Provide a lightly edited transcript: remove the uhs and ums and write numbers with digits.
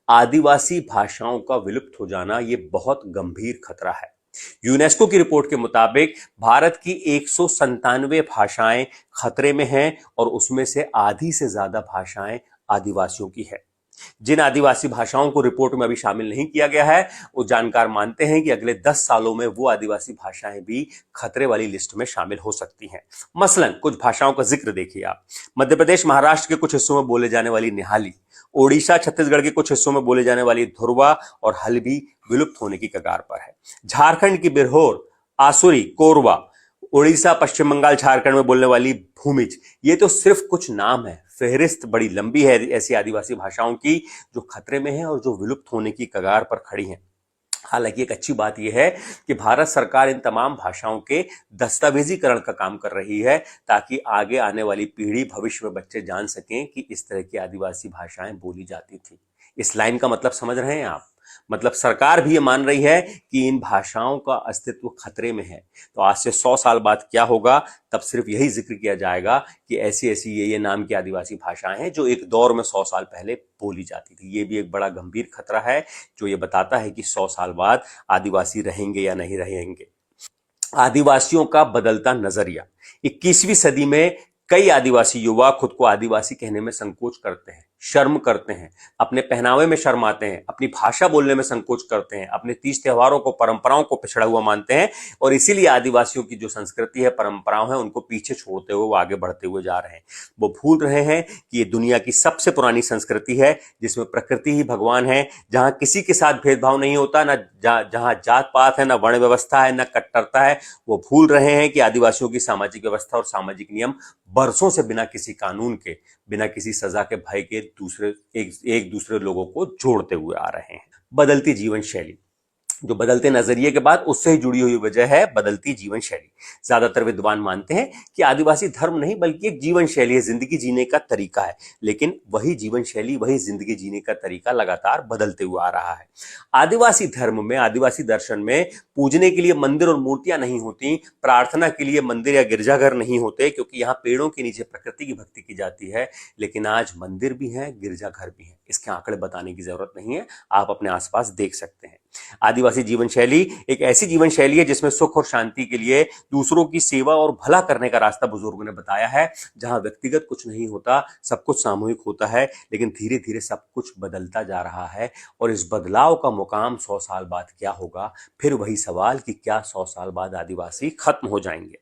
आदिवासी भाषाओं का विलुप्त हो जाना ये बहुत गंभीर खतरा है। यूनेस्को की रिपोर्ट के मुताबिक भारत की 197 भाषाएं खतरे में हैं और उसमें से आधी से ज्यादा भाषाएं आदिवासियों की है। जिन आदिवासी भाषाओं को रिपोर्ट में अभी शामिल नहीं किया गया है, वो जानकार मानते हैं कि अगले 10 सालों में वो आदिवासी भाषाएं भी खतरे वाली लिस्ट में शामिल हो सकती हैं। मसलन कुछ भाषाओं का जिक्र देखिए आप। मध्य प्रदेश महाराष्ट्र के कुछ हिस्सों में बोले जाने वाली निहाली, ओडिशा छत्तीसगढ़ के कुछ हिस्सों में बोले जाने वाली धुरवा और हल्बी विलुप्त होने की कगार पर है। झारखंड की बिरहोर, आसुरी, कोरवा, उड़ीसा पश्चिम बंगाल झारखंड में बोलने वाली भूमिज, ये तो सिर्फ कुछ नाम है। फहरिस्त बड़ी लंबी है ऐसी आदिवासी भाषाओं की जो खतरे में है और जो विलुप्त होने की कगार पर खड़ी हैं। हालांकि एक अच्छी बात यह है कि भारत सरकार इन तमाम भाषाओं के दस्तावेजीकरण का काम कर रही है ताकि आगे आने वाली पीढ़ी, भविष्य में बच्चे जान सकें कि इस तरह की आदिवासी भाषाएं बोली जाती थी। इस लाइन का मतलब समझ रहे हैं आप? मतलब सरकार भी ये मान रही है कि इन भाषाओं का अस्तित्व खतरे में है। तो आज से 100 साल बाद क्या होगा, तब सिर्फ यही जिक्र किया जाएगा कि ऐसी ऐसी ये नाम की आदिवासी भाषाएं हैं जो एक दौर में 100 साल पहले बोली जाती थी। ये भी एक बड़ा गंभीर खतरा है जो ये बताता है कि 100 साल बाद आदिवासी रहेंगे या नहीं रहेंगे। आदिवासियों का बदलता नजरिया। 21वीं सदी में कई आदिवासी युवा खुद को आदिवासी कहने में संकोच करते हैं, शर्म करते हैं, अपने पहनावे में शर्म आते हैं, अपनी भाषा बोलने में संकोच करते हैं, अपने तीज त्योहारों को, परंपराओं को पिछड़ा हुआ मानते हैं और इसीलिए आदिवासियों की जो संस्कृति है, परंपराओं है, उनको पीछे छोड़ते हुए वो आगे बढ़ते हुए जा रहे हैं। वो भूल रहे हैं कि ये दुनिया की सबसे पुरानी संस्कृति है जिसमें प्रकृति ही भगवान है, जहां किसी के साथ भेदभाव नहीं होता, ना जहां जात पात है, ना वर्ण व्यवस्था है, ना कट्टरता है। वो भूल रहे हैं कि आदिवासियों की सामाजिक व्यवस्था और सामाजिक नियम बरसों से बिना किसी कानून के, बिना किसी सजा के भय के एक दूसरे लोगों को जोड़ते हुए आ रहे हैं। बदलती जीवन शैली, जो बदलते नजरिए के बाद उससे ही जुड़ी हुई वजह है बदलती जीवन शैली। ज्यादातर विद्वान मानते हैं कि आदिवासी धर्म नहीं बल्कि एक जीवन शैली है, जिंदगी जीने का तरीका है। लेकिन वही जीवन शैली, वही जिंदगी जीने का तरीका लगातार बदलते हुए आ रहा है। आदिवासी धर्म में, आदिवासी दर्शन में पूजने के लिए मंदिर और मूर्तियां नहीं होती, प्रार्थना के लिए मंदिर या गिरजाघर नहीं होते, क्योंकि यहाँ पेड़ों के नीचे प्रकृति की भक्ति की जाती है। लेकिन आज मंदिर भी हैं, गिरजाघर भी हैं। इसके आंकड़े बताने की जरूरत नहीं है, आप अपने आसपास देख सकते हैं। आदिवासी जीवन शैली एक ऐसी जीवन शैली है जिसमें सुख और शांति के लिए दूसरों की सेवा और भला करने का रास्ता बुजुर्गों ने बताया है, जहां व्यक्तिगत कुछ नहीं होता, सब कुछ सामूहिक होता है। लेकिन धीरे धीरे सब कुछ बदलता जा रहा है और इस बदलाव का मुकाम 100 साल बाद क्या होगा, फिर वही सवाल कि क्या 100 साल बाद आदिवासी खत्म हो जाएंगे।